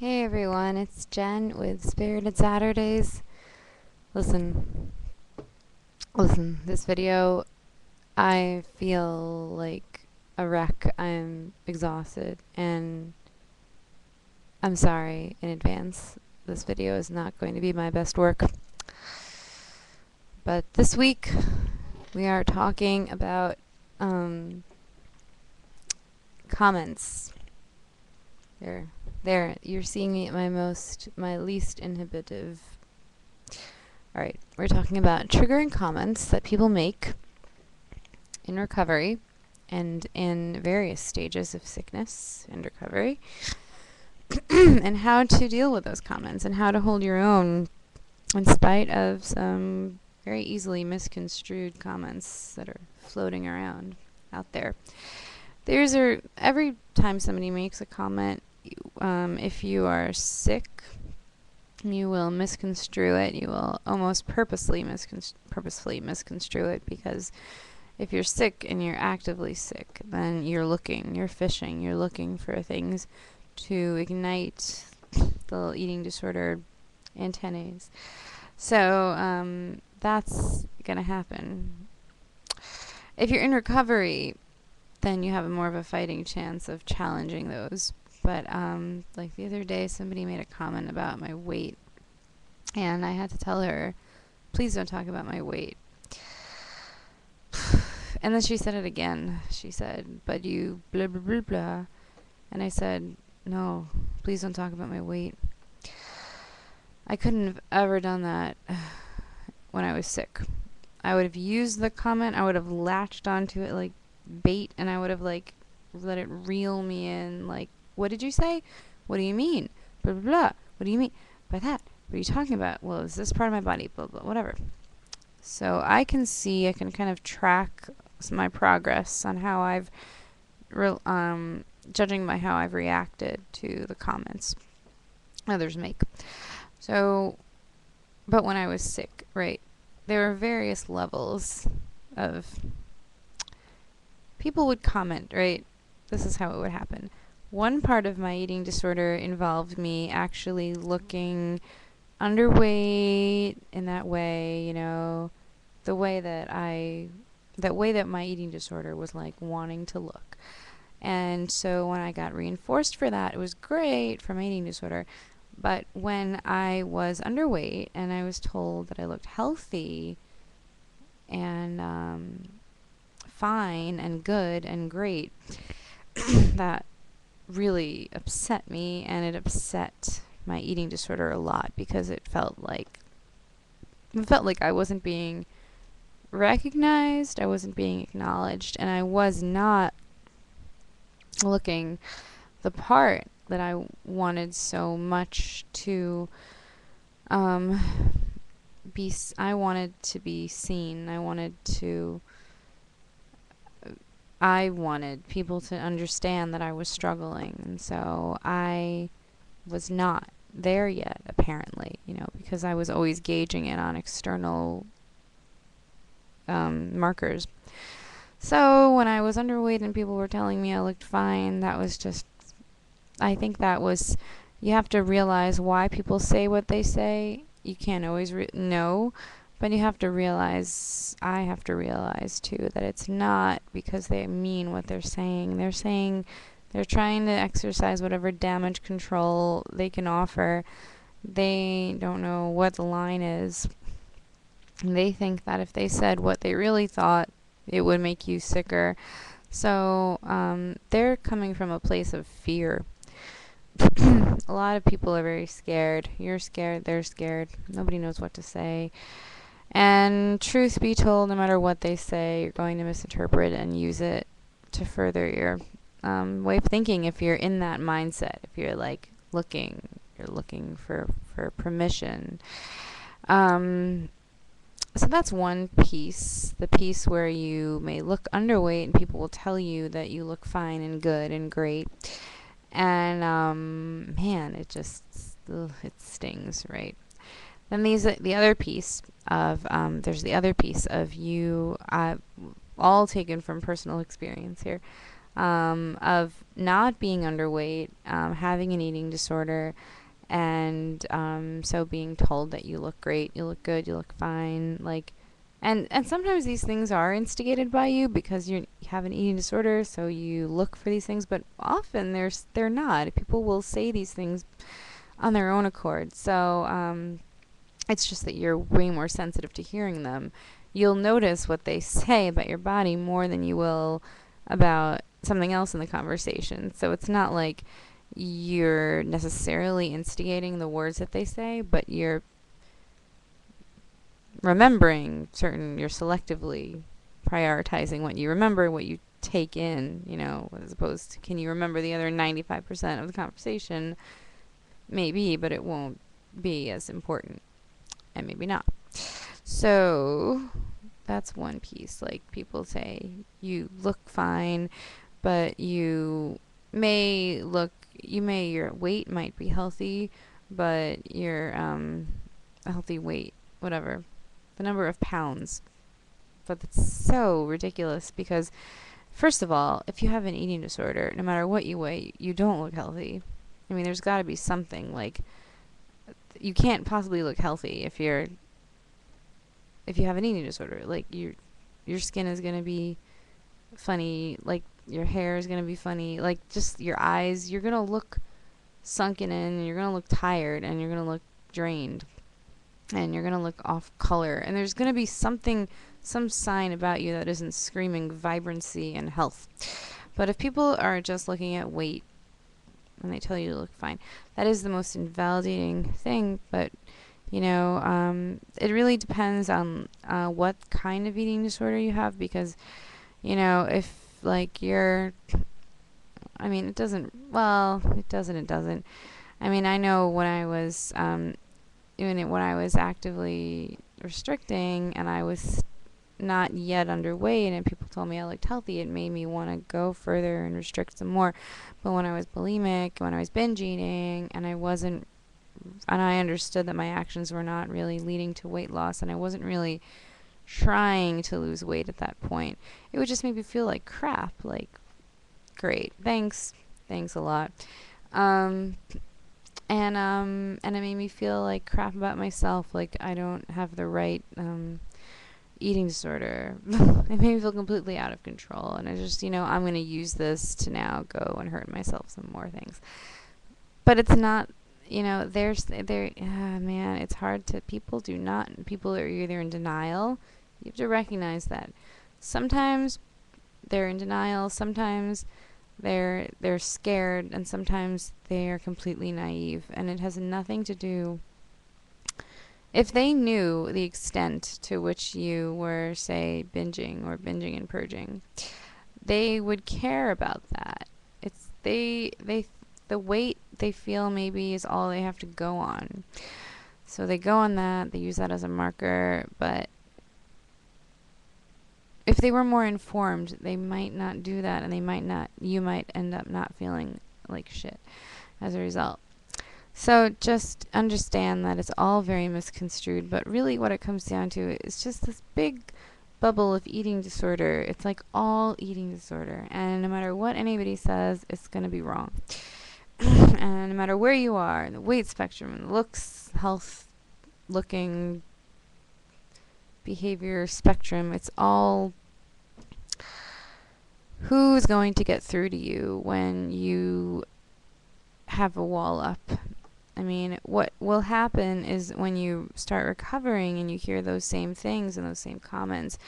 Hey everyone, it's Jen with Spirited Saturdays. Listen, this video, I feel like a wreck. I'm exhausted, and I'm sorry in advance. This video is not going to be my best work. But this week, we are talking about comments. There, you're seeing me at my least inhibitive. Alright, we're talking about triggering comments that people make in recovery and in various stages of sickness and recovery, and how to deal with those comments and how to hold your own in spite of some very easily misconstrued comments that are floating around out there. Every time somebody makes a comment, if you are sick, you will misconstrue it. You will almost purposefully misconstrue it, because if you're sick and you're actively sick, then you're fishing, you're looking for things to ignite the eating disorder antennae. So that's going to happen. If you're in recovery, then you have more of a fighting chance of challenging those. But like the other day, somebody made a comment about my weight, and I had to tell her, please don't talk about my weight. And then she said it again. She said, but you blah, blah, blah, blah. And I said, no, please don't talk about my weight. I couldn't have ever done that when I was sick. I would have used the comment, I would have latched onto it like bait, and I would have like let it reel me in, like, what did you say? What do you mean? Blah, blah, blah. What do you mean by that? What are you talking about? Well, is this part of my body? Blah, blah, whatever. So I can kind of track my progress on how I've, judging by how I've reacted to the comments others make. So, but when I was sick, right, there were various levels of people would comment, right? This is how it would happen. One part of my eating disorder involved me actually looking underweight in that way, the way that my eating disorder was like wanting to look. And so when I got reinforced for that, it was great for my eating disorder. But when I was underweight and I was told that I looked healthy and fine and good and great, that really upset me, and it upset my eating disorder a lot, because it felt like I wasn't being recognized, I wasn't being acknowledged, and I was not looking the part that I wanted so much to be. I wanted to be seen. I wanted people to understand that I was struggling, and so I was not there yet, apparently, because I was always gauging it on external markers. So when I was underweight and people were telling me I looked fine, that was just, I think that was, you have to realize why people say what they say. You can't always know, but you have to realize, I have to realize too, that it's not because they mean what they're saying. They're trying to exercise whatever damage control they can offer. They don't know what the line is. They think that if they said what they really thought, it would make you sicker. So they're coming from a place of fear. A lot of people are very scared. You're scared, they're scared. Nobody knows what to say. And truth be told, no matter what they say, you're going to misinterpret and use it to further your way of thinking. If you're in that mindset, if you're like you're looking for permission. So that's one piece, the piece where you may look underweight and people will tell you that you look fine and good and great. And man, it stings, right? Then there's the other piece of you, all taken from personal experience here, of not being underweight, having an eating disorder, and so being told that you look great, you look good, you look fine, like, and sometimes these things are instigated by you because you have an eating disorder, so you look for these things, but often they're not. People will say these things on their own accord. So it's just that you're way more sensitive to hearing them. You'll notice what they say about your body more than you will about something else in the conversation. So it's not like you're necessarily instigating the words that they say, but you're remembering you're selectively prioritizing what you remember, what you take in, as opposed to can you remember the other 95% of the conversation? Maybe, but it won't be as important, and maybe not. So that's one piece. Like, people say you look fine, but your weight might be healthy, but your a healthy weight, whatever, the number of pounds. But that's so ridiculous because, first of all, if you have an eating disorder, no matter what you weigh, you don't look healthy. I mean, there's got to be something. Like, you can't possibly look healthy if you have an eating disorder. Like, your skin is going to be funny, like your hair is going to be funny, like just your eyes, you're going to look sunken in, and you're going to look tired, and you're going to look drained, and you're going to look off color, and there's going to be some sign about you that isn't screaming vibrancy and health. But if people are just looking at weight and they tell you to look fine, that is the most invalidating thing. But it really depends on what kind of eating disorder you have, because if like it doesn't. I mean, I know when I was when I was actively restricting and I was not yet underweight and people told me I looked healthy, it made me want to go further and restrict some more. But when I was bulimic, when I was binge eating, and I understood that my actions were not really leading to weight loss, and I wasn't really trying to lose weight at that point, it would just make me feel like crap. Like, great, thanks a lot. And it made me feel like crap about myself, like I don't have the right eating disorder. It made me feel completely out of control, and I just, I'm going to use this to now go and hurt myself some more things. But it's not, man, it's hard to, people are either in denial. You have to recognize that sometimes they're in denial, sometimes they're scared, and sometimes they are completely naive, and it has nothing to do. If they knew the extent to which you were, say, binging and purging, they would care about that. It's the weight they feel maybe is all they have to go on. So they go on that, they use that as a marker, but if they were more informed, they might not do that, and you might end up not feeling like shit as a result. So just understand that it's all very misconstrued, but really what it comes down to is just this big bubble of eating disorder. It's like all eating disorder, and no matter what anybody says, it's going to be wrong. And no matter where you are in the weight spectrum, in the looks, health, looking, behavior spectrum, it's all who's going to get through to you when you have a wall up. I mean, what will happen is when you start recovering and you hear those same things and those same comments,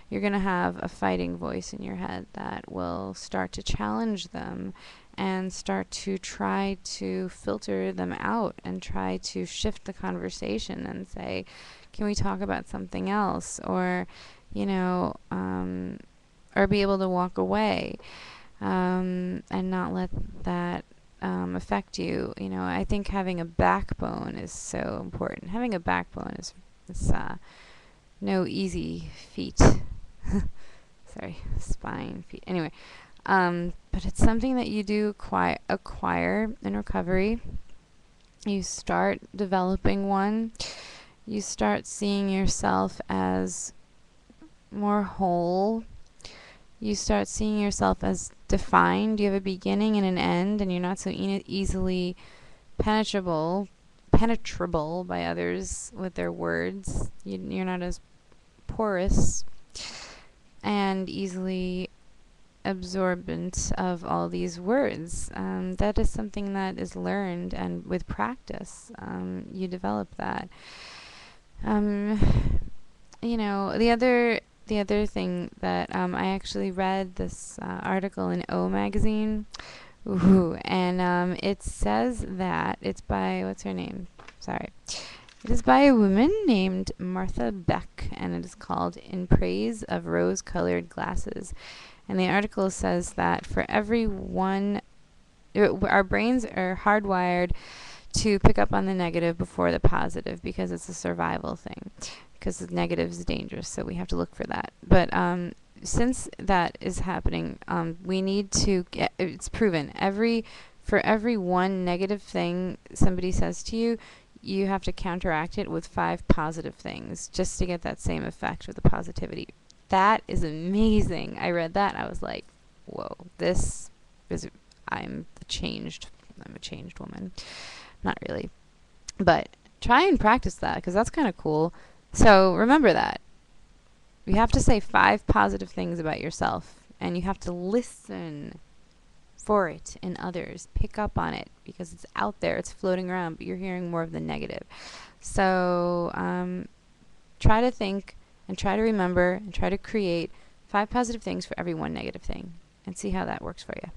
you're going to have a fighting voice in your head that will start to challenge them and start to try to filter them out and try to shift the conversation and say, can we talk about something else? Or, or be able to walk away and not let that affect you. I think having a backbone is so important. Having a backbone is no easy feat. Sorry, spine feat. Anyway, but it's something that you do acquire in recovery. You start developing one. You start seeing yourself as more whole. You start seeing yourself as defined. You have a beginning and an end, and you're not so easily penetrable by others with their words. You're not as porous and easily absorbent of all these words. That is something that is learned, and with practice, you develop that. The other thing that I actually read this article in O magazine. Ooh, and it says that it's by, what's her name? Sorry. It is by a woman named Martha Beck, and it is called In Praise of Rose-Colored Glasses. And the article says that for every one, our brains are hardwired to pick up on the negative before the positive because it's a survival thing. Because the negative is dangerous, so we have to look for that. But since that is happening, we need to get, it's proven, for every one negative thing somebody says to you, you have to counteract it with 5 positive things just to get that same effect with the positivity. That is amazing. I read that, I was like, whoa, I'm a changed woman. Not really. But try and practice that, because that's kind of cool. So remember that. You have to say 5 positive things about yourself, and you have to listen for it in others. Pick up on it, because it's out there, it's floating around, but you're hearing more of the negative. So try to think and try to remember and try to create 5 positive things for every 1 negative thing, and see how that works for you.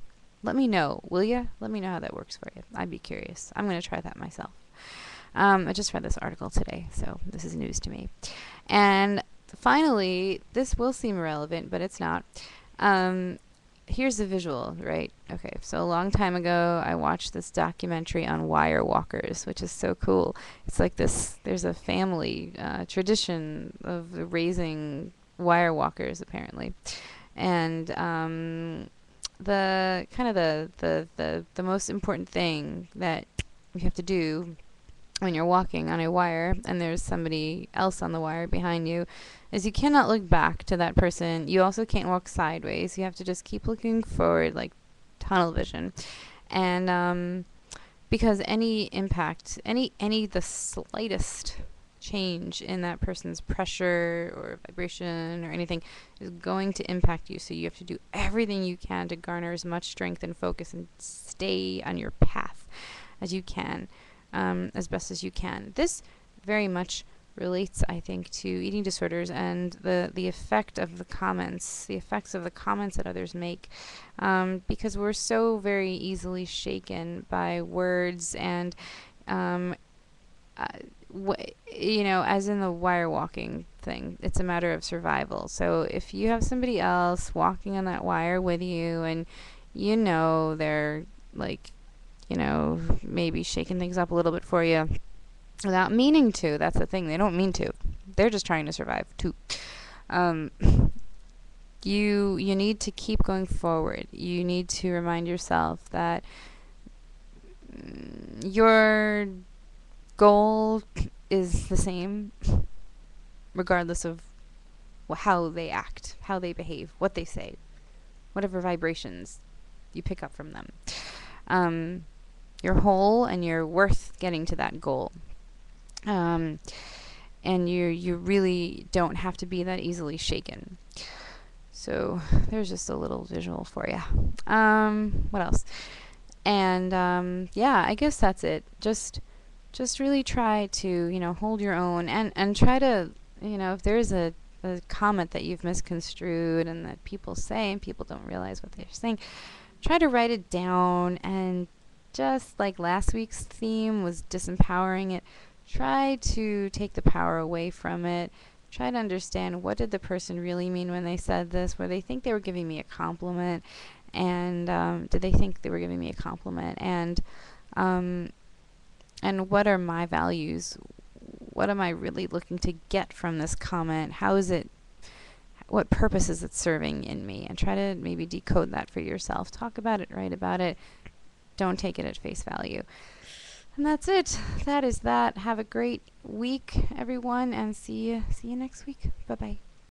Let me know, will you? Let me know how that works for you. I'd be curious. I'm going to try that myself. I just read this article today, so this is news to me. And finally, this will seem irrelevant, but it's not. Here's the visual, right? Okay, so a long time ago, I watched this documentary on wire walkers, which is so cool. It's like there's a family tradition of raising wire walkers, apparently. And the most important thing that you have to do when you're walking on a wire and there's somebody else on the wire behind you is you cannot look back to that person. You also can't walk sideways. You have to just keep looking forward, like tunnel vision. And because any impact, the slightest change in that person's pressure or vibration or anything is going to impact you. So you have to do everything you can to garner as much strength and focus and stay on your path as you can. As best as you can. This very much relates, I think, to eating disorders and the effects of the comments that others make, because we're so very easily shaken by words and, as in the wire walking thing, it's a matter of survival. So if you have somebody else walking on that wire with you and they're like, maybe shaking things up a little bit for you without meaning to. That's the thing. They don't mean to. They're just trying to survive too. You need to keep going forward. You need to remind yourself that your goal is the same regardless of how they act, how they behave, what they say, whatever vibrations you pick up from them. You're whole and you're worth getting to that goal. And you really don't have to be that easily shaken. So there's just a little visual for you. What else? And I guess that's it. Just really try to hold your own and try to if there's a comment that you've misconstrued and that people say and people don't realize what they're saying, try to write it down, and just like last week's theme was disempowering it, try to take the power away from it. Try to understand, what did the person really mean when they said this? Were they think they were giving me a compliment? And did they think they were giving me a compliment? And what are my values? What am I really looking to get from this comment? What purpose is it serving in me? And try to maybe decode that for yourself. Talk about it, write about it. Don't take it at face value. And that's it. That is that. Have a great week, everyone, and see you next week. Bye-bye.